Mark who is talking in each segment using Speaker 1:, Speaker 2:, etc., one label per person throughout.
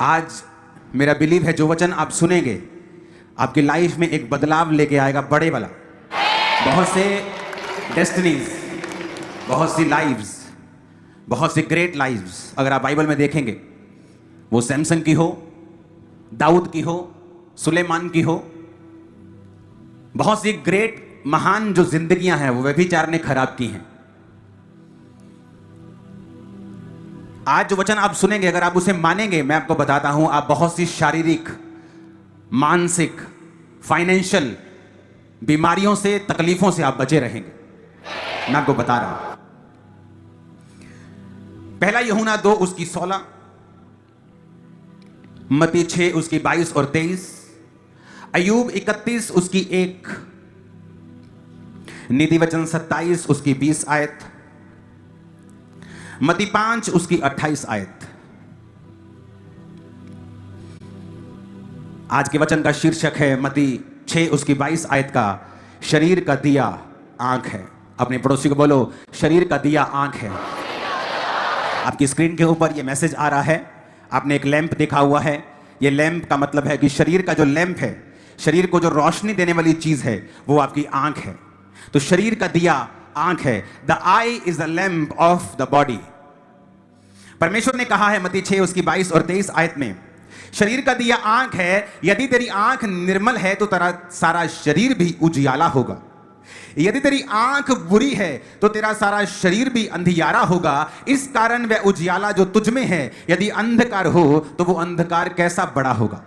Speaker 1: आज मेरा बिलीव है जो वचन आप सुनेंगे आपकी लाइफ में एक बदलाव लेके आएगा, बड़े वाला। बहुत से डेस्टिनीज, बहुत सी लाइव्स, बहुत सी ग्रेट लाइव्स अगर आप बाइबल में देखेंगे, वो सैमसन की हो, दाऊद की हो, सुलेमान की हो, बहुत सी ग्रेट महान जो जिंदगियां हैं वो व्यभिचार ने खराब की हैं। आज जो वचन आप सुनेंगे अगर आप उसे मानेंगे, मैं आपको बताता हूं, आप बहुत सी शारीरिक, मानसिक, फाइनेंशियल बीमारियों से, तकलीफों से आप बचे रहेंगे। मैं आपको बता रहा हूं। पहला यूहन्ना 2 उसकी 16, मत्ती 6 उसकी 22 और 23, अय्यूब 31 उसकी 1, नीति वचन 27 उसकी 20 आयत, मत्ती 5 उसकी 28 आयत। आज के वचन का शीर्षक है मत्ती 6 उसकी 22 आयत का, शरीर का दिया आंख है। अपने पड़ोसी को बोलो, शरीर का दिया आंख है। आपकी स्क्रीन के ऊपर यह मैसेज आ रहा है, आपने एक लैंप देखा हुआ है। यह लैंप का मतलब है कि शरीर का जो लैंप है, शरीर को जो रोशनी देने वाली चीज है, वो आपकी आंख है। तो शरीर का दिया आंख है। The I is the lamp of the body. परमेश्वर ने कहा है मत्ती 6 उसकी 22 और 23 आयत में, शरीर का दिया आंख है। यदि तेरी आंख निर्मल है तो तेरा सारा शरीर भी उजियाला होगा। यदि तेरी आंख बुरी है तो तेरा सारा शरीर भी अंधियारा होगा। इस कारण वह उजियाला जो तुझ में है, यदि अंधकार हो तो वो अंधकार कैसा बड़ा होगा।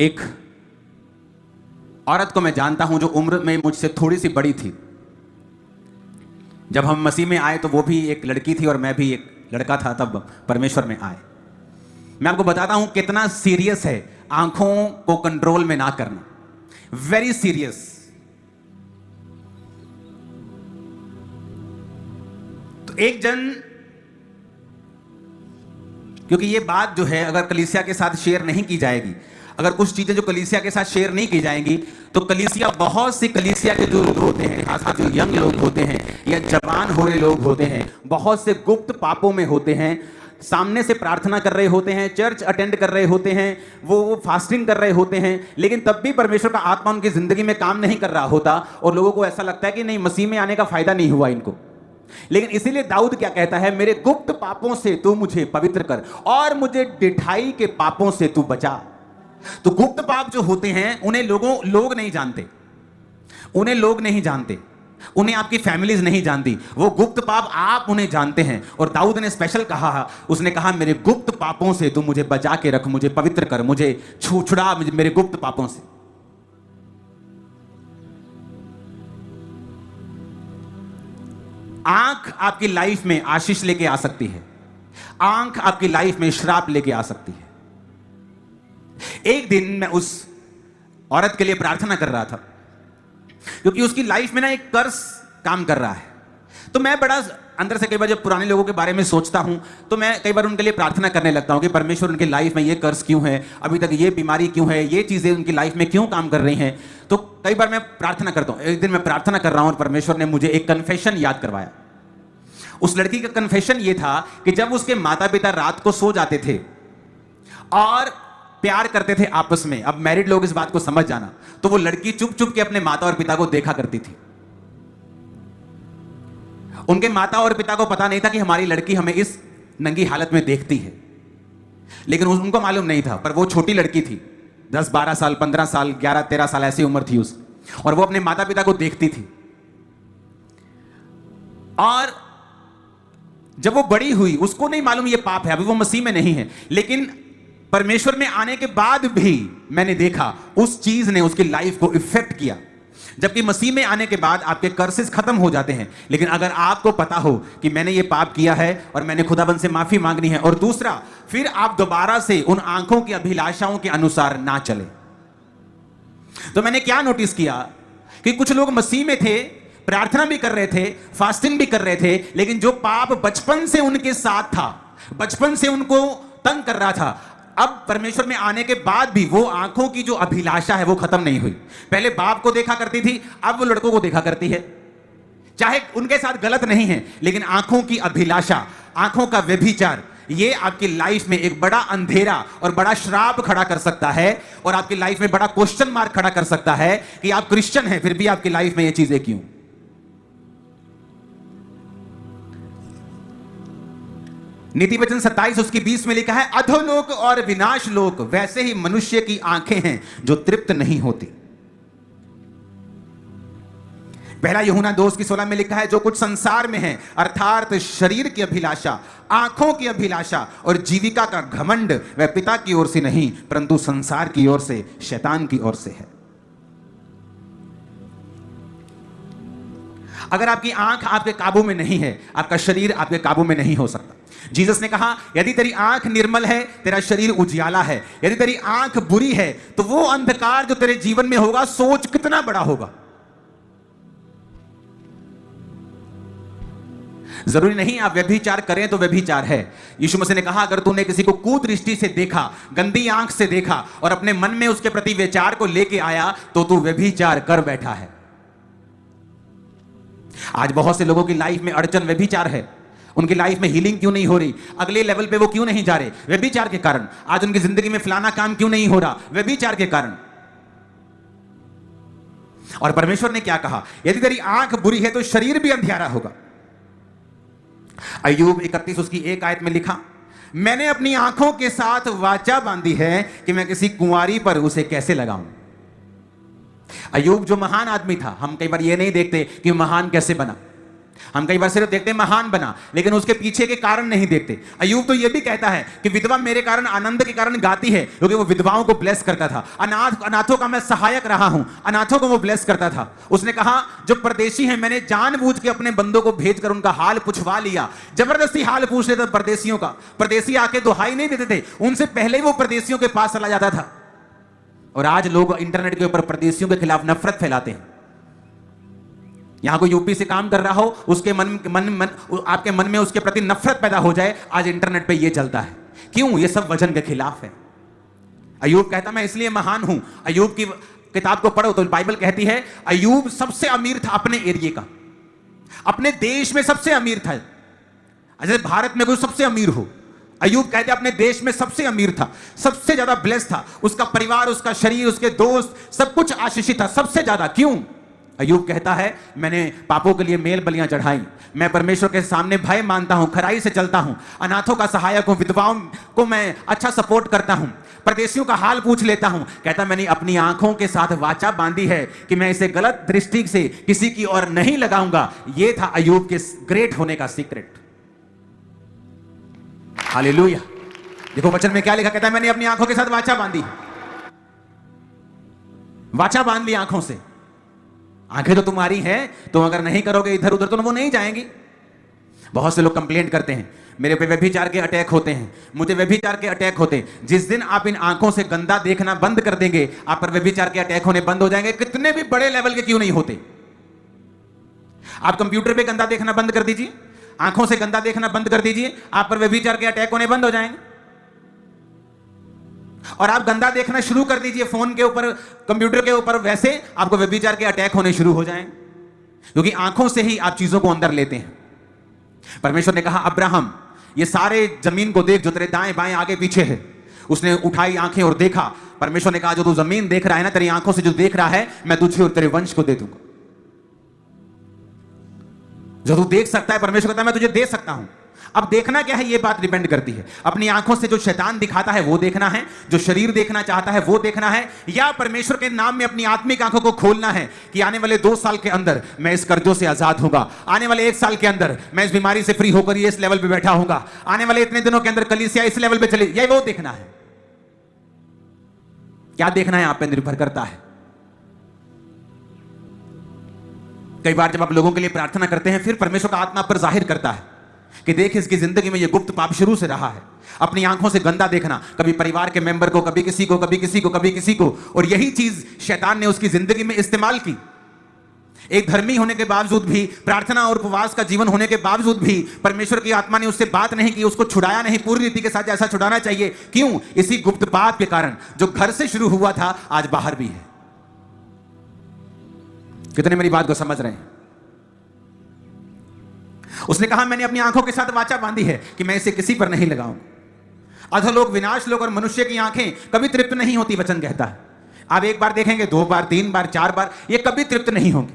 Speaker 1: एक औरत को मैं जानता हूं जो उम्र में मुझसे थोड़ी सी बड़ी थी। जब हम मसीह में आए तो वो भी एक लड़की थी और मैं भी एक लड़का था, तब परमेश्वर में आए। मैं आपको बताता हूं कितना सीरियस है आंखों को कंट्रोल में ना करना, वेरी सीरियस। तो एक जन, क्योंकि ये बात जो है अगर कलीसिया के साथ शेयर नहीं की जाएगी, अगर कुछ चीजें जो कलीसिया के साथ शेयर नहीं की जाएंगी तो कलीसिया, बहुत सी कलीसिया के जो लोग होते हैं, खासकर जो यंग लोग होते हैं या जवान हो रहे लोग होते हैं, बहुत से गुप्त पापों में होते हैं। सामने से प्रार्थना कर रहे होते हैं, चर्च अटेंड कर रहे होते हैं, वो फास्टिंग कर रहे होते हैं, लेकिन तब भी परमेश्वर का आत्मा उनकी जिंदगी में काम नहीं कर रहा होता और लोगों को ऐसा लगता है कि नहीं, मसीह में आने का फायदा नहीं हुआ इनको। लेकिन इसीलिए दाऊद क्या कहता है, मेरे गुप्त पापों से तू मुझे पवित्र कर और मुझे डिठाई के पापों से तू बचा। तो गुप्त पाप जो होते हैं उन्हें लोग नहीं जानते, उन्हें लोग नहीं जानते, उन्हें आपकी फैमिलीज नहीं जानती। वो गुप्त पाप आप उन्हें जानते हैं। और दाऊद ने स्पेशल कहा, उसने कहा मेरे गुप्त पापों से तू मुझे बचा के रख, मुझे पवित्र कर, मुझे छुड़ा मेरे गुप्त पापों से। आंख आपकी लाइफ में आशीष लेके आ सकती है, आंख आपकी लाइफ में श्राप लेके आ सकती है। एक दिन मैं उस औरत के लिए प्रार्थना कर रहा था क्योंकि उसकी लाइफ में ना एक कर्स काम कर रहा है। तो मैं बड़ा अंदर से कई बार जब पुराने लोगों के बारे में सोचता हूं तो मैं कई बार उनके लिए प्रार्थना करने लगता हूं कि परमेश्वर उनकी लाइफ में ये कर्स क्यों है, अभी तक ये बीमारी क्यों है, ये चीजें उनकी लाइफ में क्यों काम कर रही हैं। तो कई बार मैं प्रार्थना करता हूं। एक दिन मैं प्रार्थना कर रहा हूं और परमेश्वर ने मुझे एक कन्फेशन याद करवाया। उस लड़की का कन्फेशन ये था कि जब उसके माता पिता रात को सो जाते थे और प्यार करते थे आपस में, अब मैरिड लोग इस बात को समझ जाना, तो वो लड़की चुप चुप के अपने माता और पिता को देखा करती थी। उनके माता और पिता को पता नहीं था कि हमारी लड़की हमें इस नंगी हालत में देखती है, लेकिन उनको मालूम नहीं था। पर वो छोटी लड़की थी, 10-12 साल, 15 साल, 11-13 साल ऐसी उम्र थी उसकी, और वो अपने माता पिता को देखती थी। और जब वो बड़ी हुई, उसको नहीं मालूम ये पाप है, अभी वो मसीह में नहीं है, लेकिन परमेश्वर में आने के बाद भी मैंने देखा उस चीज ने उसकी लाइफ को इफेक्ट किया। जबकि मसीह में आने के बाद आपके कर्सेस खत्म हो जाते हैं, लेकिन अगर आपको पता हो कि मैंने ये पाप किया है और मैंने खुदाबंद से माफी मांगनी है, और दूसरा फिर आप दोबारा से उन आंखों की अभिलाषाओं के अनुसार ना चले। तो मैंने क्या नोटिस किया कि कुछ लोग मसीह में थे, प्रार्थना भी कर रहे थे, फास्टिंग भी कर रहे थे, लेकिन जो पाप बचपन से उनके साथ था, बचपन से उनको तंग कर रहा था, अब परमेश्वर में आने के बाद भी वो आंखों की जो अभिलाषा है वो खत्म नहीं हुई। पहले बाप को देखा करती थी, अब वो लड़कों को देखा करती है। चाहे उनके साथ गलत नहीं है, लेकिन आंखों की अभिलाषा, आंखों का व्यभिचार, ये आपकी लाइफ में एक बड़ा अंधेरा और बड़ा श्राप खड़ा कर सकता है, और आपकी लाइफ में बड़ा क्वेश्चन मार्क खड़ा कर सकता है कि आप क्रिश्चियन हैं फिर भी आपकी लाइफ में ये चीजें क्यों। नीति वचन 27 उसकी 20 में लिखा है, अधोलोक और विनाश लोक वैसे ही मनुष्य की आंखें हैं जो तृप्त नहीं होती। पहला यूहन्ना 2 की 16 में लिखा है, जो कुछ संसार में है अर्थात शरीर की अभिलाषा, आंखों की अभिलाषा और जीविका का घमंड, वह पिता की ओर से नहीं परंतु संसार की ओर से, शैतान की ओर से है। अगर आपकी आंख आपके काबू में नहीं है, आपका शरीर आपके काबू में नहीं हो सकता। जीसस ने कहा, यदि तेरी आंख निर्मल है, तेरा शरीर उजियाला है। यदि तेरी आंख बुरी है तो वो अंधकार जो तेरे जीवन में होगा, सोच कितना बड़ा होगा। जरूरी नहीं आप व्यभिचार करें तो व्यभिचार है। यीशु मसीह ने कहा, अगर तूने किसी को कुदृष्टि से देखा, गंदी आंख से देखा और अपने मन में उसके प्रति विचार को लेके आया तो तू व्यभिचार कर बैठा है। आज बहुत से लोगों की लाइफ में अड़चन व्यभिचार है। उनकी लाइफ में हीलिंग क्यों नहीं हो रही, अगले लेवल पे वो क्यों नहीं जा रहे, व्यभिचार के कारण। आज उनकी जिंदगी में फलाना काम क्यों नहीं हो रहा, व्यभिचार के कारण। और परमेश्वर ने क्या कहा, यदि तेरी आंख बुरी है तो शरीर भी अंधियारा होगा। अय्यूब 31 उसकी 1 आयत में लिखा, मैंने अपनी आंखों के साथ वाचा बांधी है कि मैं किसी कुंवारी पर उसे कैसे लगाऊं। अय्यूब जो महान आदमी था, हम कई बार ये नहीं देखते कि महान कैसे बना, हम कई बार सिर्फ देखते महान बना, लेकिन उसके पीछे के कारण नहीं देखते। अय्यूब तो ये भी कहता है कि विधवा मेरे कारण, आनंद के कारण गाती है, क्योंकि वो विधवाओं को ब्लेस करता था। अनाथों का मैं सहायक रहा हूं, अनाथों को वो ब्लेस करता था। उसने कहा, जो परदेशी हैं मैंने जानबूझ के अपने बंदों को भेजकर उनका हाल पूछवा लिया। जबरदस्ती हाल पूछ लेता परदेशियों का, परदेशी आके दुहाई नहीं देते थे, उनसे पहले ही वो परदेशियों के पास चला जाता था। और आज लोग इंटरनेट के ऊपर परदेशियों के खिलाफ नफरत फैलाते हैं। यहां कोई यूपी से काम कर रहा हो, उसके आपके मन में उसके प्रति नफरत पैदा हो जाए, आज इंटरनेट पे ये चलता है। क्यों? ये सब वजन के खिलाफ है। अय्यूब कहता मैं इसलिए महान हूं। अय्यूब की किताब को पढ़ो तो बाइबल कहती है अय्यूब सबसे अमीर था अपने एरिया का, अपने देश में सबसे अमीर था। जैसे भारत में कोई सबसे अमीर हो, अय्यूब कहते अपने देश में सबसे अमीर था, सबसे ज्यादा ब्लेस्ड था। उसका परिवार, उसका शरीर, उसके दोस्त सब कुछ आशीषित था, सबसे ज्यादा। क्यों? अय्यूब कहता है मैंने पापों के लिए मेल बलियां चढ़ाई, मैं परमेश्वर के सामने भय मानता हूं, खराई से चलता हूं, अनाथों का सहायक हूं, विधवाओं को मैं अच्छा सपोर्ट करता हूं, परदेशियों का हाल पूछ लेता हूं। कहता मैंने अपनी आंखों के साथ वाचा बांधी है कि मैं इसे गलत दृष्टि से किसी की ओर नहीं लगाऊंगा। यह था अय्यूब के ग्रेट होने का सीक्रेट। हालेलुया। देखो वचन में क्या लिखा, कहता है मैंने अपनी आंखों के साथ वाचा बांधी, वाचा बांध ली आंखों से। आंखें तो तुम्हारी हैं, तुम अगर नहीं करोगे इधर उधर तो वो नहीं जाएंगी। बहुत से लोग कंप्लेंट करते हैं मेरे पे व्यभिचार के अटैक होते हैं, मुझे व्यभिचार के अटैक होते हैं। जिस दिन आप इन आंखों से गंदा देखना बंद कर देंगे, आप पर व्यभिचार के अटैक होने बंद हो जाएंगे, कितने भी बड़े लेवल के क्यों नहीं होते। आप कंप्यूटर पे गंदा देखना बंद कर दीजिए, आंखों से गंदा देखना बंद कर दीजिए, आप पर व्यभिचार के अटैक होने बंद हो जाएंगे। और आप गंदा देखना शुरू कर दीजिए फोन के ऊपर, कंप्यूटर के ऊपर, वैसे आपको व्यभिचार के अटैक होने शुरू हो जाएंगे, क्योंकि आंखों से ही आप चीजों को अंदर लेते हैं। परमेश्वर ने कहा अब्राहम ये सारे जमीन को देख जो तेरे दाएं बाएं आगे पीछे है। उसने उठाई आंखें और देखा। परमेश्वर ने कहा जो तू जमीन देख रहा है ना, तेरी आंखों से जो देख रहा है, मैं तुझे और तेरे वंश को दे दूंगा। जो तू देख सकता है, परमेश्वर कहता है मैं तुझे दे सकता हूं। अब देखना क्या है, ये बात डिपेंड करती है। अपनी आंखों से जो शैतान दिखाता है वो देखना है, जो शरीर देखना चाहता है वो देखना है, या परमेश्वर के नाम में अपनी आत्मिक आंखों को खोलना है कि आने वाले 2 साल के अंदर मैं इस कर्जों से आजाद होगा, आने वाले 1 साल के अंदर मैं इस बीमारी से फ्री होकर ये इस लेवल पे बैठा होगा, आने वाले इतने दिनों के अंदर कलीसिया इस लेवल पे चले, यही वो देखना है। क्या देखना है आप पे निर्भर करता है। कई बार जब आप लोगों के लिए प्रार्थना करते हैं, फिर परमेश्वर का आत्मा पर जाहिर करता है कि देख इसकी जिंदगी में ये गुप्त पाप शुरू से रहा है। अपनी आंखों से गंदा देखना, कभी परिवार के मेंबर को, कभी किसी को, कभी किसी को, कभी किसी को, और यही चीज शैतान ने उसकी जिंदगी में इस्तेमाल की। एक धर्मी होने के बावजूद भी, प्रार्थना और उपवास का जीवन होने के बावजूद भी परमेश्वर की आत्मा ने उससे बात नहीं की, उसको छुड़ाया नहीं पूरी रीति के साथ जैसा छुड़ाना चाहिए। क्यों? इसी गुप्त पाप के कारण जो घर से शुरू हुआ था आज बाहर भी है। कितने मेरी बात को समझ रहे हैं? उसने कहा मैंने अपनी आंखों के साथ वाचा बांधी है कि मैं इसे किसी पर नहीं लगाऊं। अधोलोक, विनाश लोक और मनुष्य की आंखें कभी तृप्त नहीं होती, वचन कहता है। आप एक बार देखेंगे, 2 बार, 3 बार, 4 बार, ये कभी तृप्त नहीं होंगे।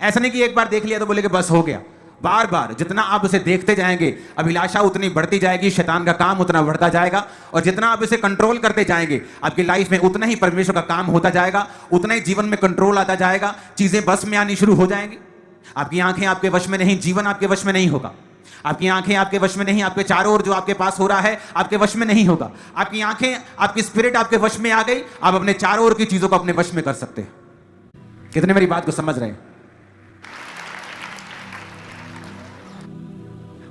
Speaker 1: ऐसा नहीं कि एक बार देख लिया तो बोले कि बस हो गया। बार बार जितना आप उसे देखते जाएंगे, अभिलाषा उतनी बढ़ती जाएगी, शैतान का काम उतना बढ़ता जाएगा, और जितना आप इसे कंट्रोल करते जाएंगे आपकी लाइफ में उतना ही परमेश्वर का काम होता जाएगा, उतना ही जीवन में कंट्रोल आता जाएगा, चीजें बस में आनी शुरू हो जाएंगी। आपकी आंखें आपके वश में नहीं, जीवन आपके वश में नहीं होगा। आपकी आंखें आपके वश में नहीं, आपके चारों ओर जो आपके पास हो रहा है आपके वश में नहीं होगा। आपकी आंखें, आपकी स्पिरिट आपके वश में आ गई, आप अपने चारों ओर की चीजों को अपने वश में कर सकते हैं। कितने मेरी बात को समझ रहे हैं?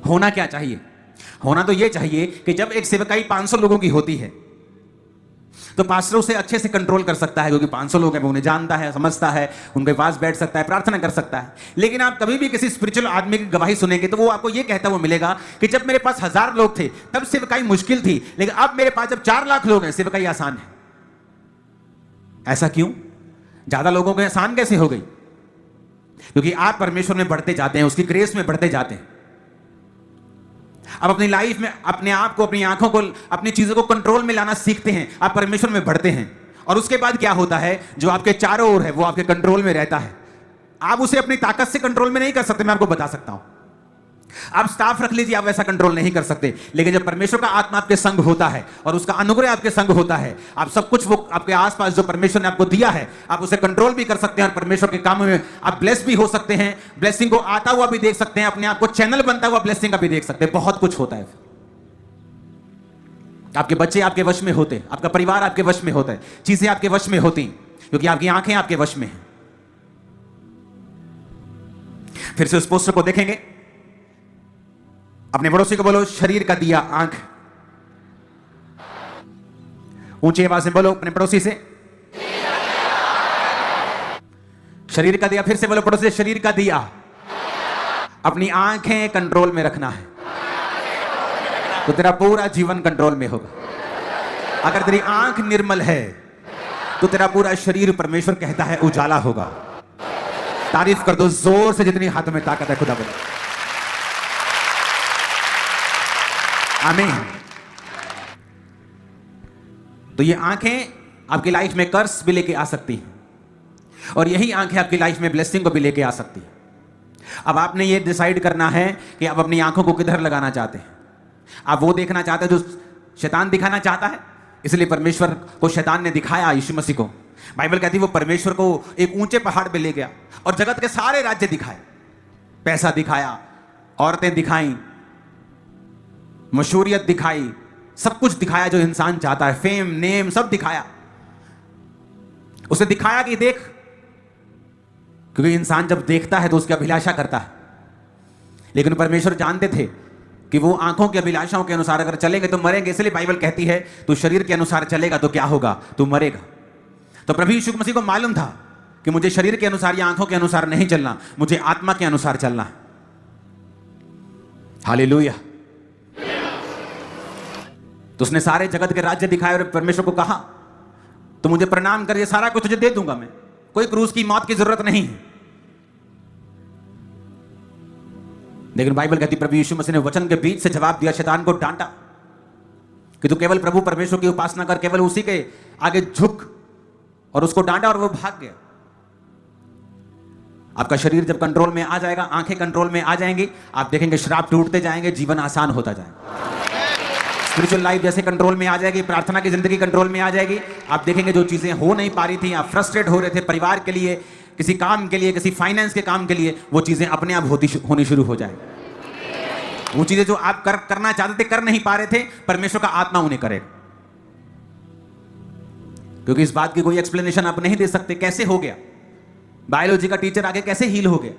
Speaker 1: होना क्या चाहिए? होना तो यह चाहिए कि जब एक सेवकाई 500 लोगों की होती है तो पास्टर उसे अच्छे से कंट्रोल कर सकता है, क्योंकि 500 लोग हैं, वो उन्हें जानता है, समझता है, उनके पास बैठ सकता है, प्रार्थना कर सकता है। लेकिन आप कभी भी किसी स्पिरिचुअल आदमी की गवाही सुनेंगे तो वो आपको ये कहता हुआ मिलेगा कि जब मेरे पास 1000 लोग थे तब सेवकाई मुश्किल थी, लेकिन अब मेरे पास जब 4 लाख लोग हैं सेवकाई आसान है। ऐसा क्यों? ज्यादा लोगों को आसान कैसे हो गई? क्योंकि आप परमेश्वर में बढ़ते जाते हैं, उसकी ग्रेस में बढ़ते जाते हैं। आप अपनी लाइफ में अपने आप को, अपनी आंखों को, अपनी चीजों को कंट्रोल में लाना सीखते हैं, आप परमेश्वर में बढ़ते हैं, और उसके बाद क्या होता है, जो आपके चारों ओर है वो आपके कंट्रोल में रहता है। आप उसे अपनी ताकत से कंट्रोल में नहीं कर सकते, मैं आपको बता सकता हूं। आप स्टाफ रख लीजिए, आप वैसा कंट्रोल नहीं कर सकते, लेकिन जब परमेश्वर का आत्मा आपके संग होता है और उसका अनुग्रह आपके संग होता है, आप सब कुछ, वो आपके आसपास जो परमेश्वर ने आपको दिया है, आप उसे कंट्रोल भी कर सकते हैं और परमेश्वर के काम में आप ब्लेस भी हो सकते हैं। ब्लेसिंग को आता हुआ भी देख सकते हैं, अपने आप को चैनल बनता हुआ ब्लेसिंग का भी देख सकते हैं। बहुत कुछ होता है। आपके बच्चे आपके वश में होते हैं, आपका परिवार आपके वश में होता है, चीजें आपके वश में होती, क्योंकि आपकी आंखें आपके वश में हैं। फिर से उस पोस्टर को देखेंगे, अपने पड़ोसी को बोलो, शरीर का दिया आंख। ऊंची आवाज में बोलो अपने पड़ोसी से, शरीर का दिया। फिर से बोलो पड़ोसी से, शरीर का दिया। अपनी आंखें कंट्रोल में रखना है तो तेरा पूरा जीवन कंट्रोल में होगा। अगर तेरी आंख निर्मल है तो तेरा पूरा शरीर, परमेश्वर कहता है, उजाला होगा। तारीफ कर दो जोर से जितनी हाथों में ताकत है खुदा बोलो। आमीन। तो ये आंखें आपकी लाइफ में कर्स भी लेके आ सकती हैं, और यही आंखें आपकी लाइफ में ब्लेसिंग को भी लेके आ सकती हैं। अब आपने ये डिसाइड करना है कि आप अपनी आंखों को किधर लगाना चाहते हैं। आप वो देखना चाहते हैं जो शैतान दिखाना चाहता है, इसलिए परमेश्वर को शैतान ने दिखाया यीशु मसीह को। बाइबल कहती है वो परमेश्वर को एक ऊंचे पहाड़ पे ले गया और जगत के सारे राज्य दिखाए, पैसा दिखाया, औरतें दिखाई, मशहूरियत दिखाई, सब कुछ दिखाया जो इंसान चाहता है, फेम, नेम, सब दिखाया। उसे दिखाया कि देख, क्योंकि इंसान जब देखता है तो उसकी अभिलाषा करता है। लेकिन परमेश्वर जानते थे कि वो आंखों की अभिलाषाओं के अनुसार अगर चलेंगे तो मरेंगे, इसलिए बाइबल कहती है तू शरीर के अनुसार चलेगा तो क्या होगा, तू मरेगा। तो प्रभु यीशु मसीह को मालूम था कि मुझे शरीर के अनुसार या आंखों के अनुसार नहीं चलना, मुझे आत्मा के अनुसार चलना है। हालेलुया। तो उसने सारे जगत के राज्य दिखाए और परमेश्वर को कहा तो मुझे प्रणाम कर, ये सारा कुछ तुझे दे दूंगा मैं, कोई क्रूस की मौत की जरूरत नहीं है। लेकिन बाइबल कहती प्रभु यीशु मसीह ने वचन के बीच से जवाब दिया, शैतान को डांटा कि तू केवल प्रभु परमेश्वर की उपासना कर, केवल उसी के आगे झुक, और उसको डांटा और वो भाग गया। आपका शरीर जब कंट्रोल में आ जाएगा, आंखें कंट्रोल में आ जाएंगी, आप देखेंगे श्राप टूटते जाएंगे, जीवन आसान होता जाएगा। स्पिरिचुअल लाइफ जैसे कंट्रोल में आ जाएगी, प्रार्थना की जिंदगी कंट्रोल में आ जाएगी। आप देखेंगे जो चीजें हो नहीं पा रही थी, आप फ्रस्ट्रेट हो रहे थे परिवार के लिए, किसी काम के लिए, किसी फाइनेंस के काम के लिए, वो चीजें अपने आप होनी शुरू हो जाएगी। वो चीजें जो आप करना चाहते थे, कर नहीं पा रहे थे, परमेश्वर का आत्मा उन्हें करेगा। क्योंकि इस बात की कोई एक्सप्लेनेशन आप नहीं दे सकते कैसे हो गया। बायोलॉजी का टीचर आगे कैसे हील हो गया,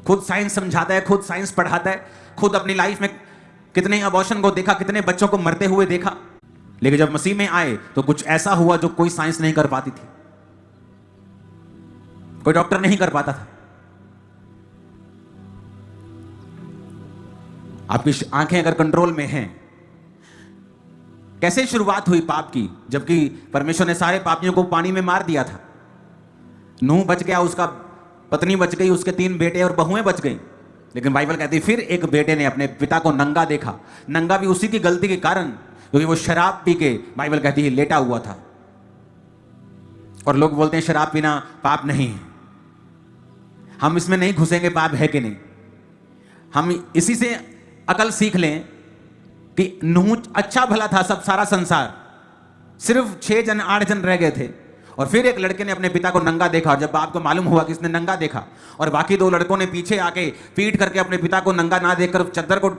Speaker 1: खुद साइंस समझाता है, खुद साइंस पढ़ाता है, खुद अपनी लाइफ में कितने अबॉर्शन को देखा, कितने बच्चों को मरते हुए देखा। लेकिन जब मसीह में आए तो कुछ ऐसा हुआ जो कोई साइंस नहीं कर पाती थी, कोई डॉक्टर नहीं कर पाता था। आपकी आंखें अगर कंट्रोल में हैं, कैसे शुरुआत हुई पाप की, जबकि परमेश्वर ने सारे पापियों को पानी में मार दिया था। नूह बच गया, उसका पत्नी बच गई, उसके 3 बेटे और बहुएं बच गई। लेकिन बाइबल कहती है फिर एक बेटे ने अपने पिता को नंगा देखा। नंगा भी उसी की गलती के कारण, क्योंकि वो शराब पी के, बाइबल कहती है, लेटा हुआ था। और लोग बोलते हैं शराब पीना पाप नहीं है। हम इसमें नहीं घुसेंगे पाप है कि नहीं। हम इसी से अकल सीख लें कि नूह अच्छा भला था, सब सारा संसार, सिर्फ 6 जन 8 जन रह गए थे। और फिर एक लड़के ने अपने पिता को नंगा देखा, और जब बाप को मालूम हुआ कि इसने नंगा देखा, और बाकी 2 लड़कों ने पीछे आके पीट करके अपने पिता को नंगा ना देखकर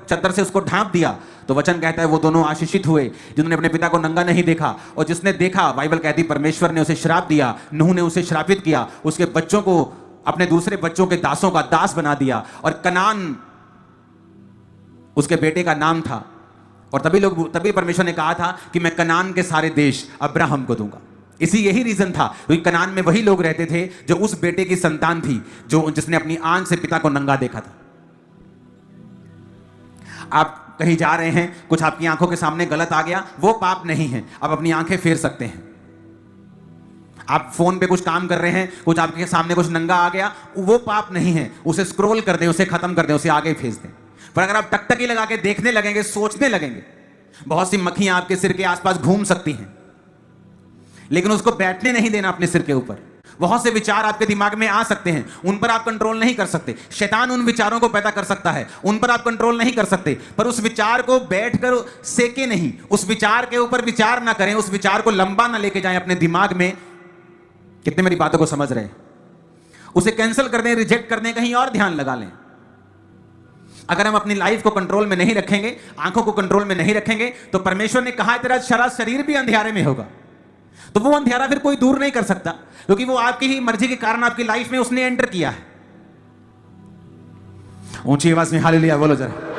Speaker 1: चद्दर से उसको ढांप दिया, तो वचन कहता है वो दोनों आशीषित हुए जिन्होंने अपने पिता को नंगा नहीं देखा। और जिसने देखा, बाइबल कहती परमेश्वर ने उसे श्राप दिया, नूह ने उसे श्रापित किया, उसके बच्चों को अपने दूसरे बच्चों के दासों का दास बना दिया। और कनान उसके बेटे का नाम था। और तभी परमेश्वर ने कहा था कि मैं कनान के सारे देश अब्राहम को दूंगा। यही रीजन था, क्योंकि कनान में वही लोग रहते थे जो उस बेटे की संतान थी जिसने अपनी आंख से पिता को नंगा देखा था। आप कहीं जा रहे हैं, कुछ आपकी आंखों के सामने गलत आ गया, वो पाप नहीं है, आप अपनी आंखें फेर सकते हैं। आप फोन पे कुछ काम कर रहे हैं, कुछ आपके सामने कुछ नंगा आ गया, वो पाप नहीं है, उसे स्क्रॉल कर दें, उसे खत्म कर दें, उसे आगे भेज दें। पर अगर आप टकटकी लगा के देखने लगेंगे, सोचने लगेंगे, बहुत सी मक्खियां आपके सिर के आसपास घूम सकती हैं, लेकिन उसको बैठने नहीं देना अपने सिर के ऊपर। बहुत से विचार आपके दिमाग में आ सकते हैं, उन पर आप कंट्रोल नहीं कर सकते। शैतान उन विचारों को पैदा कर सकता है, उन पर आप कंट्रोल नहीं कर सकते। पर उस विचार को बैठकर सेके नहीं, उस विचार के ऊपर विचार ना करें, उस विचार को लंबा ना लेके जाएं अपने दिमाग में। कितने मेरी बातों को समझ रहे हैं? उसे कैंसिल कर दें, रिजेक्ट कर दें, कहीं और ध्यान लगा लें। अगर हम अपनी लाइफ को कंट्रोल में नहीं रखेंगे, आंखों को कंट्रोल में नहीं रखेंगे, तो परमेश्वर ने कहा तेरा सारा शरीर भी अंधेरे में होगा, तो वो अंधेरा फिर कोई दूर नहीं कर सकता, क्योंकि वो आपकी ही मर्जी के कारण आपकी लाइफ में उसने एंटर किया है। ऊंची आवाज में हालेलुया बोलो जरा।